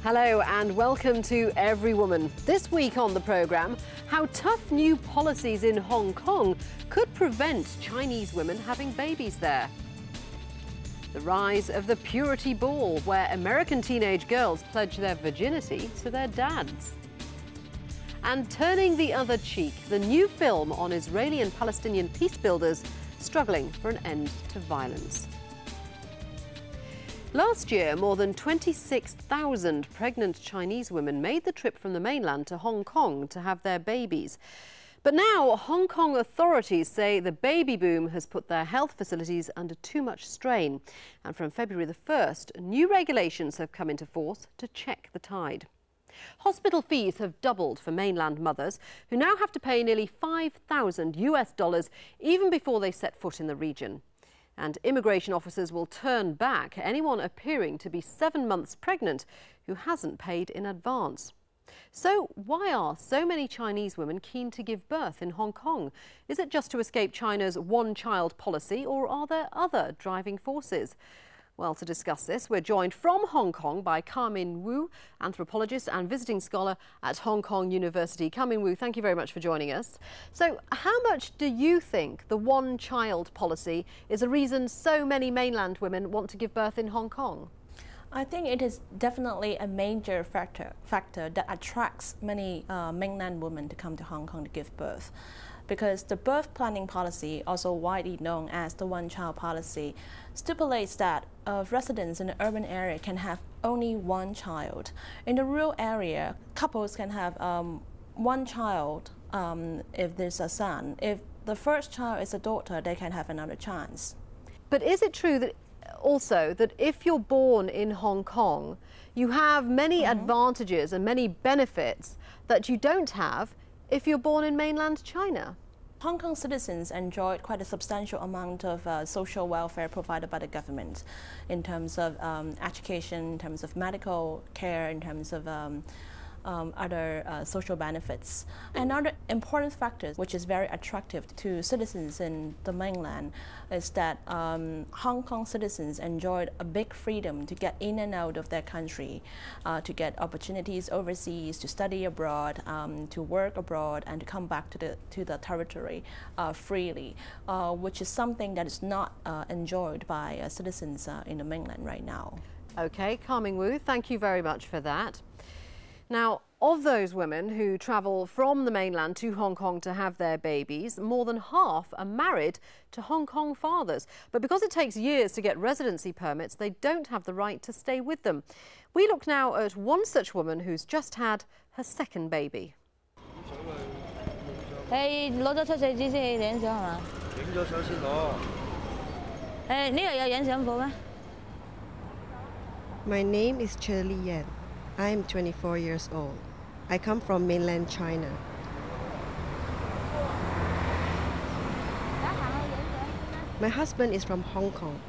Hello and welcome to Everywoman. This week on the programme, how tough new policies in Hong Kong could prevent Chinese women having babies there. The rise of the purity ball, where American teenage girls pledge their virginity to their dads. And turning the other cheek, the new film on Israeli and Palestinian peace builders struggling for an end to violence. Last year, more than 26,000 pregnant Chinese women made the trip from the mainland to Hong Kong to have their babies. But now, Hong Kong authorities say the baby boom has put their health facilities under too much strain. And from February the 1st, new regulations have come into force to check the tide. Hospital fees have doubled for mainland mothers, who now have to pay nearly $5,000 even before they set foot in the region. And immigration officers will turn back anyone appearing to be 7 months pregnant who hasn't paid in advance. So why are so many Chinese women keen to give birth in Hong Kong? Is it just to escape China's one-child policy, or are there other driving forces? Well, to discuss this, we're joined from Hong Kong by Carmen Wu, anthropologist and visiting scholar at Hong Kong University. Carmen Wu, thank you very much for joining us. So how much do you think the one-child policy is a reason so many mainland women want to give birth in Hong Kong? I think it is definitely a major factor that attracts many mainland women to come to Hong Kong to give birth. Because the birth planning policy, also widely known as the one-child policy, stipulates that residents in the urban area can have only one child. In the rural area, couples can have one child if there's a son. If the first child is a daughter, they can have another chance. But is it true that also that if you're born in Hong Kong, you have many advantages and many benefits that you don't have if you're born in mainland China? Hong Kong citizens enjoyed quite a substantial amount of social welfare provided by the government in terms of education, in terms of medical care, in terms of other social benefits. Another important factor which is very attractive to citizens in the mainland is that Hong Kong citizens enjoyed a big freedom to get in and out of their country, to get opportunities overseas, to study abroad, to work abroad, and to come back to the territory freely, which is something that is not enjoyed by citizens in the mainland right now. Okay, Carmen Wu, thank you very much for that. Now, of those women who travel from the mainland to Hong Kong to have their babies, more than half are married to Hong Kong fathers. But because it takes years to get residency permits, they don't have the right to stay with them. We look now at one such woman who's just had her second baby. My name is Shirley Yan. I am 24 years old. I come from mainland China. My husband is from Hong Kong.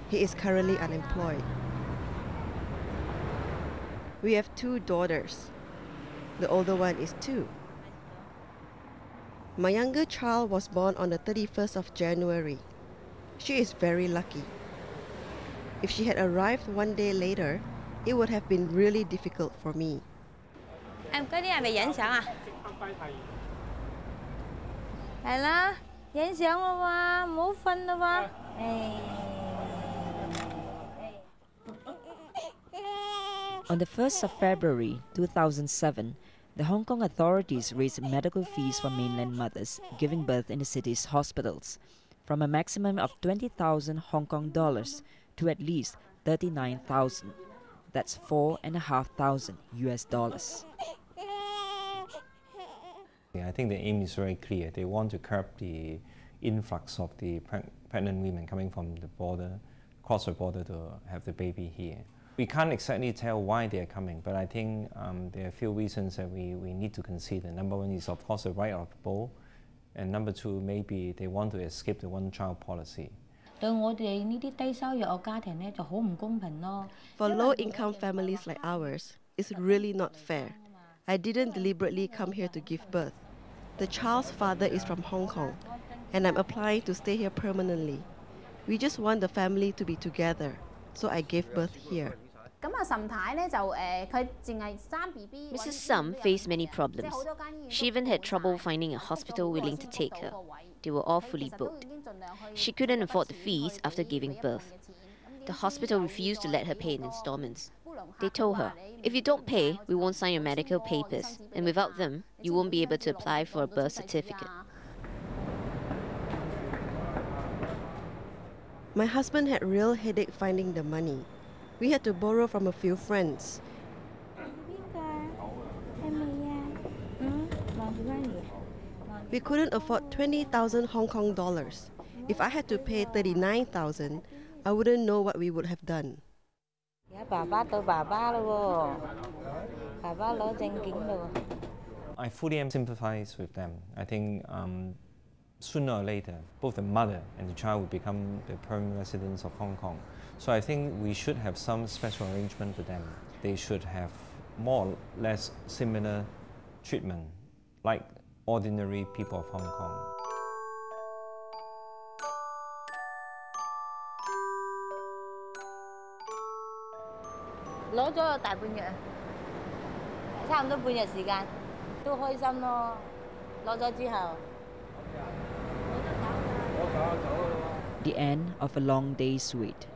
He is currently unemployed. We have 2 daughters. The older one is 2. My younger child was born on the 31st of January. She is very lucky. If she had arrived one day later, it would have been really difficult for me. On the 1st of February 2007, the Hong Kong authorities raised medical fees for mainland mothers giving birth in the city's hospitals from a maximum of 20,000 Hong Kong dollars to at least 39,000. That's $4,500. I think the aim is very clear. They want to curb the influx of the pregnant women coming from the border, across the border to have the baby here. We can't exactly tell why they are coming, but I think there are a few reasons that we need to consider. Number one is, of course, the right of the ball, and number two, maybe they want to escape the one-child policy. For low-income families like ours, it's really not fair. I didn't deliberately come here to give birth. The child's father is from Hong Kong, and I'm applying to stay here permanently. We just want the family to be together, so I gave birth here. Mrs. Sum faced many problems. She even had trouble finding a hospital willing to take her. They were all fully booked. She couldn't afford the fees after giving birth. The hospital refused to let her pay in installments. They told her, if you don't pay, we won't sign your medical papers, and without them, you won't be able to apply for a birth certificate. My husband had real headache finding the money. We had to borrow from a few friends. We couldn't afford 20,000 Hong Kong dollars. If I had to pay 39,000, I wouldn't know what we would have done. I fully sympathize with them. I think sooner or later, both the mother and the child will become the permanent residents of Hong Kong. So I think we should have some special arrangement for them. They should have more or less similar treatment like ordinary people of Hong Kong. The end of a long day's wait,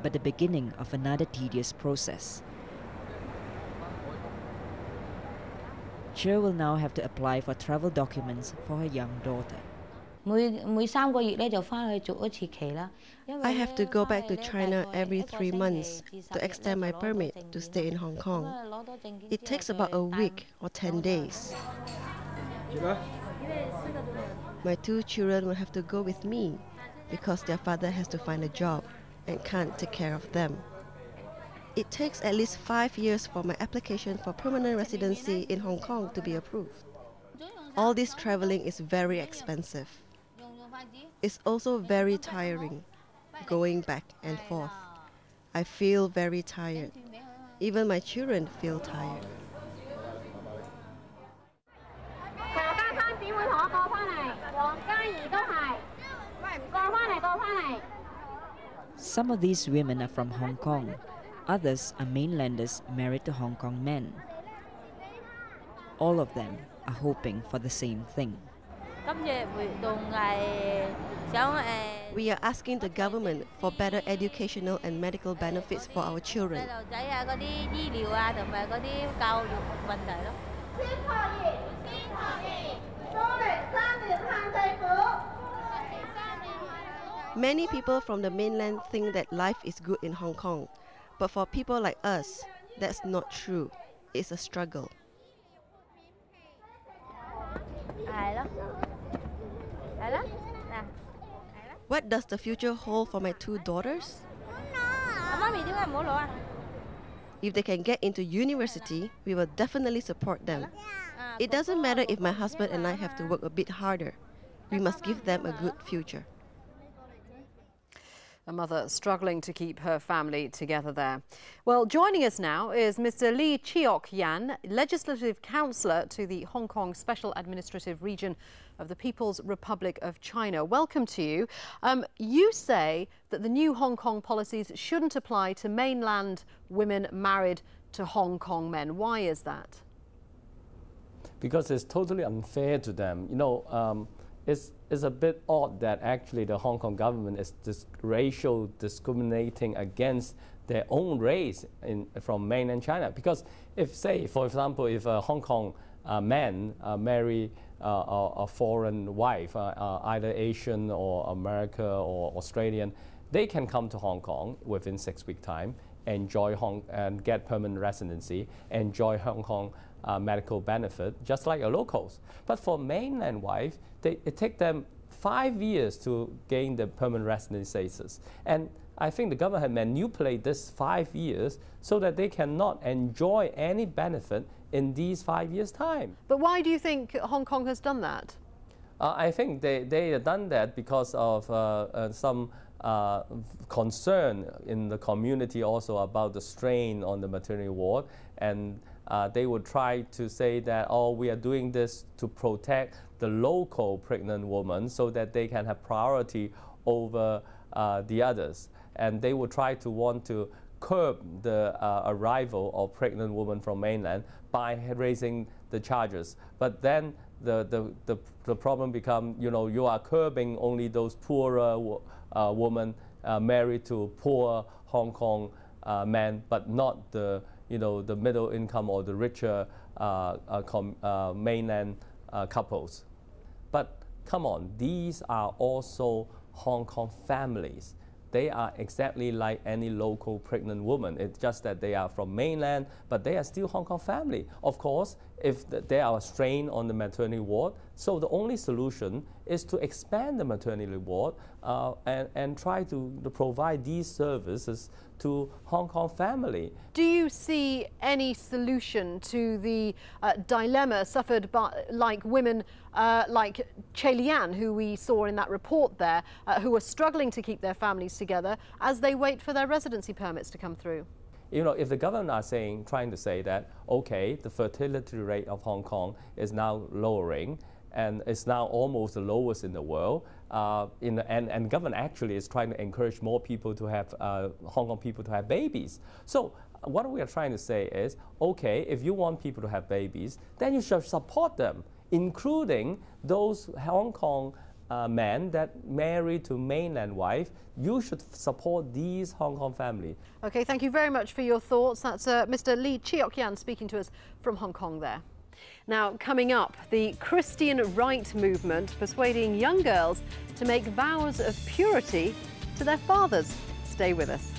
but the beginning of another tedious process. Cher will now have to apply for travel documents for her young daughter. I have to go back to China every 3 months to extend my permit to stay in Hong Kong. It takes about a week or 10 days. My 2 children will have to go with me because their father has to find a job and can't take care of them. It takes at least 5 years for my application for permanent residency in Hong Kong to be approved. All this traveling is very expensive. It's also very tiring, going back and forth. I feel very tired. Even my children feel tired. Some of these women are from Hong Kong. Others are mainlanders married to Hong Kong men. All of them are hoping for the same thing. We are asking the government for better educational and medical benefits for our children. Many people from the mainland think that life is good in Hong Kong, but for people like us, that's not true. It's a struggle. What does the future hold for my 2 daughters? If they can get into university, we will definitely support them. It doesn't matter if my husband and I have to work a bit harder. We must give them a good future. A mother struggling to keep her family together there. Well, joining us now is Mr. Lee Cheok Yan, Legislative Councillor to the Hong Kong Special Administrative Region of the People's Republic of China. Welcome to you. You say that the new Hong Kong policies shouldn't apply to mainland women married to Hong Kong men. Why is that? Because it's totally unfair to them. You know, it's a bit odd that actually the Hong Kong government is racial discriminating against their own race from mainland China. Because if, say, for example, if a Hong Kong man marry a foreign wife, either Asian or American or Australian, they can come to Hong Kong within 6 weeks' time, enjoy and get permanent residency, enjoy Hong Kong medical benefit, just like a locals. But for mainland wife, it takes them 5 years to gain the permanent residency status. And I think the government had manipulated this 5 years so that they cannot enjoy any benefit in these 5 years' time. But why do you think Hong Kong has done that? I think they have done that because of some concern in the community also about the strain on the maternity ward, and they would try to say that, oh, we are doing this to protect the local pregnant woman so that they can have priority over the others. And they would try to want to curb the arrival of pregnant women from mainland by raising the charges. But then the problem becomes, you are curbing only those poorer women married to poor Hong Kong men, but not the middle income or the richer mainland couples. But come on, these are also Hong Kong families. They are exactly like any local pregnant woman. It's just that they are from mainland, but they are still Hong Kong family. Of course, if they are strained on the maternity ward, so the only solution is to expand the maternity ward and try to provide these services to Hong Kong family. Do you see any solution to the dilemma suffered by women like Che Lian, who we saw in that report there, who are struggling to keep their families together as they wait for their residency permits to come through? If the government are trying to say that, okay, the fertility rate of Hong Kong is now lowering and it's now almost the lowest in the world, and government actually is trying to encourage more people to have, Hong Kong people to have babies. So what we are trying to say is, okay, if you want people to have babies, then you should support them, including those Hong Kong men that marry to mainland wife. You should support these Hong Kong families. Okay, thank you very much for your thoughts. That's Mr. Lee Cheok Yan speaking to us from Hong Kong there. Now, coming up, the Christian right movement persuading young girls to make vows of purity to their fathers. Stay with us.